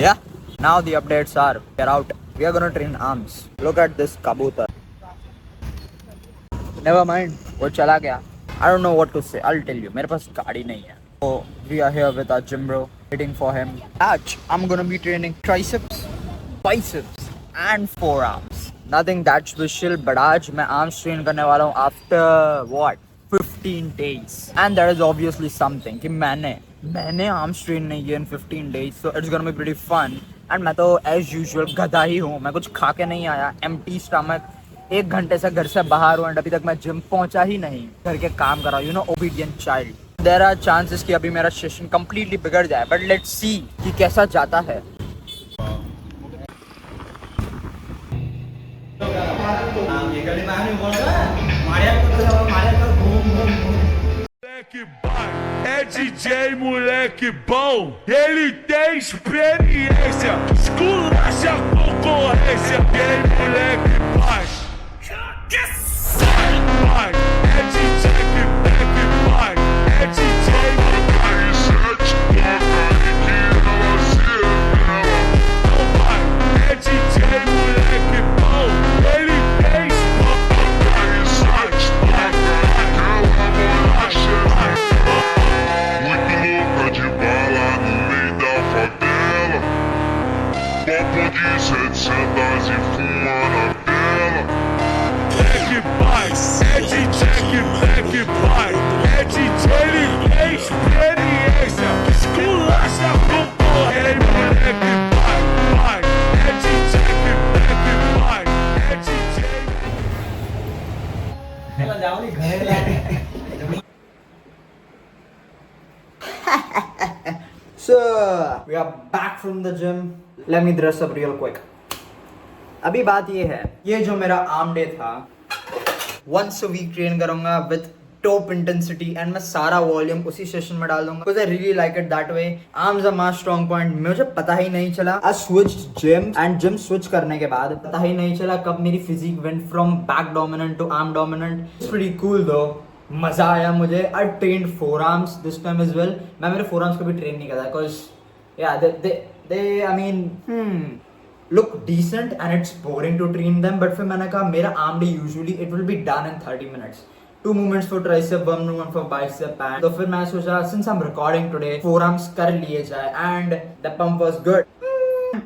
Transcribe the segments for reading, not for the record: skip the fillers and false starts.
Yeah, now the updates are we're out. We are gonna train arms. Look at this kabutar. Never mind, वो चला गया. I don't know what to say. I'll tell you. मेरे पास गाड़ी नहीं है. So we are here with our gym bro, waiting for him. Touch. I'm gonna be training triceps, biceps, and forearms. Nothing that special, but आज मैं arms train करने वाला हूँ after what? 15 days. And that is obviously something कि मैंने arms train नहीं किया in 15 days. So it's gonna be pretty fun. And मैं तो as usual गधा ही हूँ. मैं कुछ खा के नहीं आया. Empty stomach. 1 घंटे से घर से बाहर हूँ एंड अभी तक मैं जिम पहुंचा ही नहीं. घर के काम कर रहा हूँ. Obedient child. There are chances कि अभी मेरा सेशन कंप्लीटली बिगड़ जाए, बट लेट्स सी कि कैसा जाता है. Moleque vai, é DJ moleque bom, ele tem experiência, esculacha a concorrência, tem moleque vai, vai, é DJ que vai, é DJ aí 7 não vai, é DJ moleque bom, ele tem de 700 e fuma na tela. Black vai, é DJ que Black vai, é DJ ele tem experiência, esculacha a concorrência. Black vai, é DJ que Black vai, é DJ. So we are back from the gym. Let me dress up real quick. अभी बात ये है, ये जो मेरा arm day था, once a week train करूंगा with top intensity and मैं सारा वॉल्यूम उसी सेशन में डाल दूंगा because I really like it that way. Arms are my strong point. मुझे पता ही नहीं चला. I switched gym and gym switch करने के बाद पता ही नहीं चला कब मेरी physique went from back dominant to arm dominant. It's pretty cool though. मजा आया मुझे. I trained forearms this time as well. मैं मेरे forearms को भी ट्रेन नहीं करता because yeah they I mean look decent and it's boring to train them, but फिर मैंने कहा मेरा arm day usually it will be done in 30 minutes. 2 movements for tricep, 1 movement for bicep, and तो फिर मैं सोचा since I'm recording today forearms कर लिए जाए and the pump was good.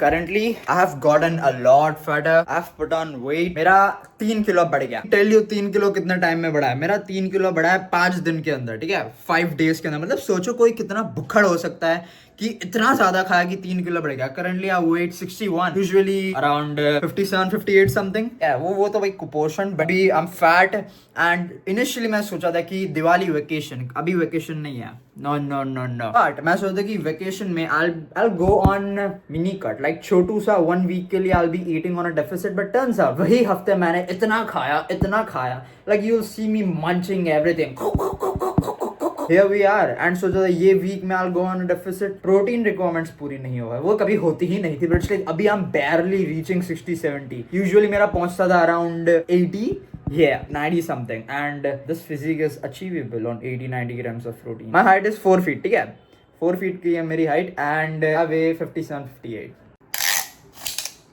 Currently I have gotten a lot fatter. I've put on weight. मेरा 3 kilo बढ़ गया. Tell you 3 किलो कितने टाइम में बढ़ा है. मेरा 3 किलो बढ़ा है 5 दिन के अंदर. ठीक है, 5 days के अंदर. मतलब सोचो कोई कितना भुक्खड़ हो सकता है कि इतना ज्यादा खाया कि 3 किलो बढ़ गया. Currently I weight 61, usually around 57, 58 something. वो तो भाई कुपोषण. But I'm fat and initially मैं सोचा था कि दिवाली वेकेशन, अभी वेकेशन नहीं है. No. But मैं सोचा कि वेकेशन में I'll go on mini cut, like छोटू सा 1 week के लिए I'll be eating on a deficit. But turns out वही हफ्ते मैंने इतना खाया, like you'll see me munching everything. Here we are and सोचा था ये वीक में I'll go on a deficit. Protein requirements पूरी नहीं हुआ, वो कभी होती ही नहीं थी. बट it's like अभी I'm barely reaching 60-70. Usually मेरा पहुंचता था around 80. Yeah, 90 something. And this physique is achievable on 80-90 grams of protein. My height is 4 feet. ठीक है, 4 feet की है मेरी height and I weigh 57-58.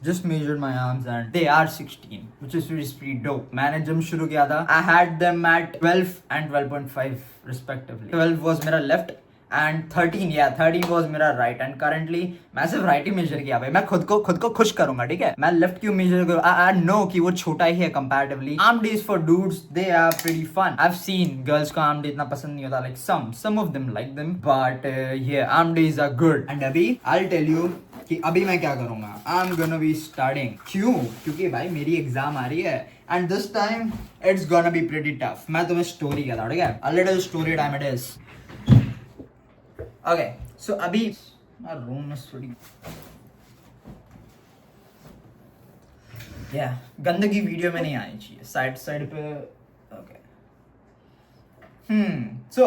Just measured my arms and they are 16, which is pretty dope. मैंने जब शुरू किया था I had them at 12 and 12.5 respectively. 12 was मेरा left and 13 was मेरा right. And currently मैं सिर्फ right ही measure किया भाई. मैं खुद को खुश करूंगा. ठीक है, मैं left क्यों measure करूँ? I know कि वो छोटा ही है comparatively. Arm days for dudes, they are pretty fun. I've seen girls को arm day इतना पसंद नहीं होता. Like some of them like them, but yeah, arm days are good. And अभी I'll tell you कि अभी मैं क्या करूंगा. I'm gonna be starting. क्यों? क्योंकि भाई मेरी एग्जाम आ रही है and this time it's gonna be pretty tough. मैं तुम्हें स्टोरी कहता हूँ. ठीक है, a little story time it is. Okay, so अभी my room is pretty yeah, गंदगी वीडियो में नहीं आनी चाहिए. साइड पे okay. So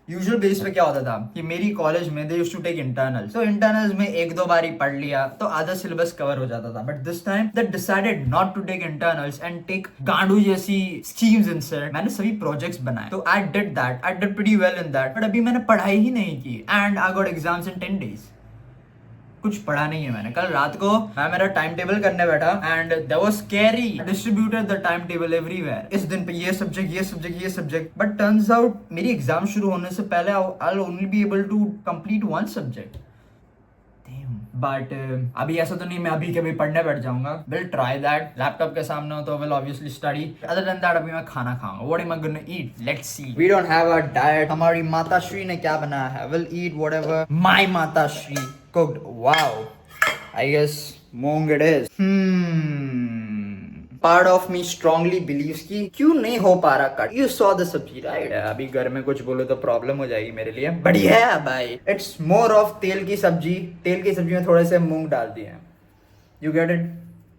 यूजुअल बेस पे क्या होता था कि मेरी कॉलेज में they used to take internals. तो इंटरनल्स में 1-2 बार ही पढ़ लिया तो आधा सिलेबस कवर हो जाता था. But this time they decided not to take internals and take गांडू जैसी स्कीम्स इंस्टेड. मैंने सभी प्रोजेक्ट्स बनाए. तो I did pretty well in that. But अभी मैंने पढ़ाई ही नहीं की and I got exams in 10 days. कुछ पढ़ा नहीं है मैंने। कल रात को मैं मेरा टाइम टेबल करने बैठा and there was scary distributed the time table everywhere. इस दिन पे ये सब्जेक्ट बट टर्न्स आउट मेरी एग्जाम शुरू होने से पहले I will only be able to complete one subject. But अभी ऐसा तो नहीं मैं अभी के भी पढ़ने बैठ जाऊंगा। Will try that. लैपटॉप के सामने हो तो will obviously study. Other than that अभी मैं खाना खाऊंगा। What am I gonna eat, let's see. We don't have a diet. हमारी माताश्री ने क्या बनाया है, विल ईट व्हाटएवर माय माताश्री cooked. Wow, I guess moong it is. Part of me strongly believes कि क्यों नहीं हो पा रहा cut. You saw the sabzi right. अभी घर में कुछ बोलो तो प्रॉब्लम हो जाएगी मेरे लिए। बढ़िया भाई, इट्स मोर ऑफ तेल की सब्जी में थोड़े से मूंग डाल दिए। You get it.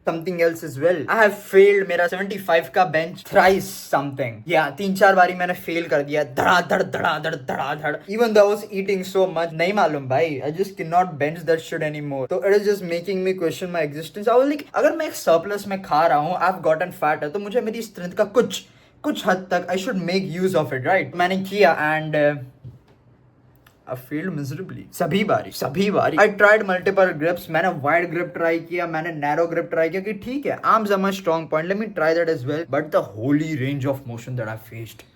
Something else is well. I have failed मेरा 75 का बेंच थ्राइस समथिंग। या 3-4 बारी मैंने फेल कर दिया। धड़ाधड़। Even though I was eating so much, नहीं मालूम भाई, I just can not bench that shit anymore. तो it is just making me question my existence. I was like, अगर मैं एक सरप्लस में खा रहा हूँ, आई हैव गॉटन फैट है, तो मुझे मेरी स्ट्रेंथ का कुछ हद तक I should make use of it right. मैंने किया एंड I failed miserably. सभी बारी। I tried multiple grips. मैंने wide grip try किया, मैंने narrow grip try किया कि ठीक है, arms are my strong point. Let me try that as well. But the holy range of motion that I faced.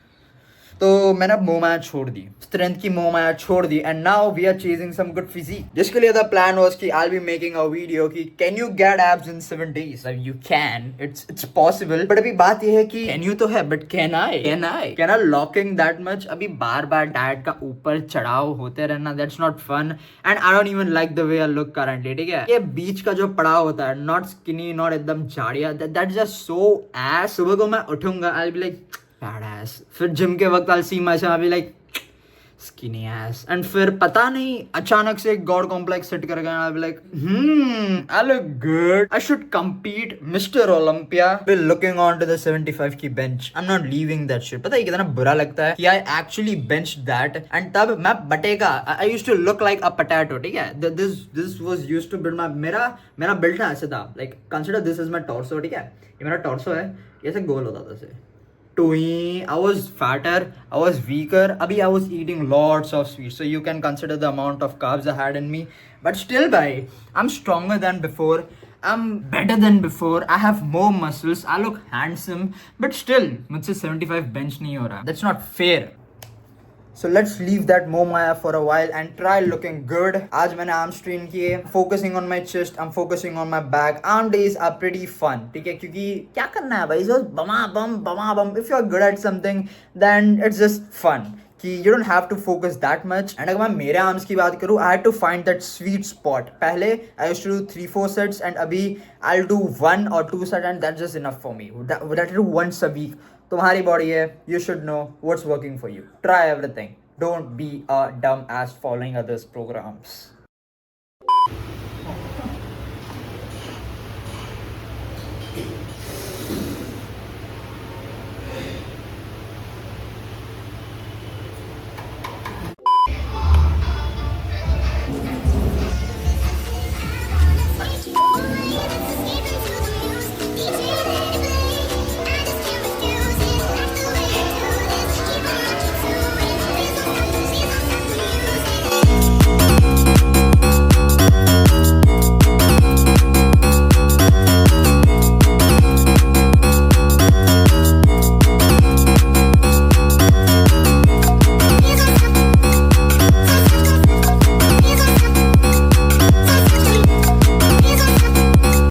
तो मैंने मोह माया छोड़ दी, स्ट्रेंथ की मोह माया छोड़ दी and now we are chasing some good physique. जिसके लिए द प्लान वाज कि I will be making a video कि can you get abs in 7 days। You can, it's possible. But अभी बात ये है कि कैन यू तो है, but can I locking that much. अभी बार डाइट का ऊपर चढ़ाव होते रहना, that's not fun and I don't even like the way I look currently. ठीक है, ये बीच का जो पड़ाव होता है, नॉट स्किनी, नॉट एकदम झाड़िया, दैट्स जस्ट सो एस। सुबह को मैं उठूंगा, I will be like badass. फिर जिम के वक्त I'll see myself, I'll be like skinny ass. And फिर पता नहीं अचानक से एक गॉड कॉम्प्लेक्स सेट कर गया, I'll be like I look good, I should compete, Mr. Olympia. We're looking on to the 75 की bench. I'm not leaving that shit. पता है कितना बुरा लगता है कि I actually benched that and तब मैं बटेगा, I used to look like a potato. ठीक है, this was used to build my मेरा build ना ऐसे था, like consider this as my torso. ठीक है, ये मेरा torso है, ये ऐसे गोल होता था ऐसे। I was fatter, I was weaker. Abhi I was eating lots of sweets, so you can consider the amount of carbs I had in me. But still, bhai, I'm stronger than before. I'm better than before. I have more muscles. I look handsome. But still, मुझसे 75 bench नहीं हो रहा. That's not fair. So let's leave that moh maya for a while and try looking good. आज मैंने arms train किए, focusing on my chest, I'm focusing on my back. Arm days are pretty fun, ठीक है, क्योंकि क्या करना है भाई, just bama bum. If you're good at something, then it's just fun. कि you don't have to focus that much. And अगर मैं मेरे arms की बात करूँ, I had to find that sweet spot. पहले I used to do 3-4 sets and अभी I'll do 1 or 2 sets and that's just enough for me. That do once a week. तुम्हारी body है, you should know what's working for you. Try everything. Don't be a dumb ass following others' programs.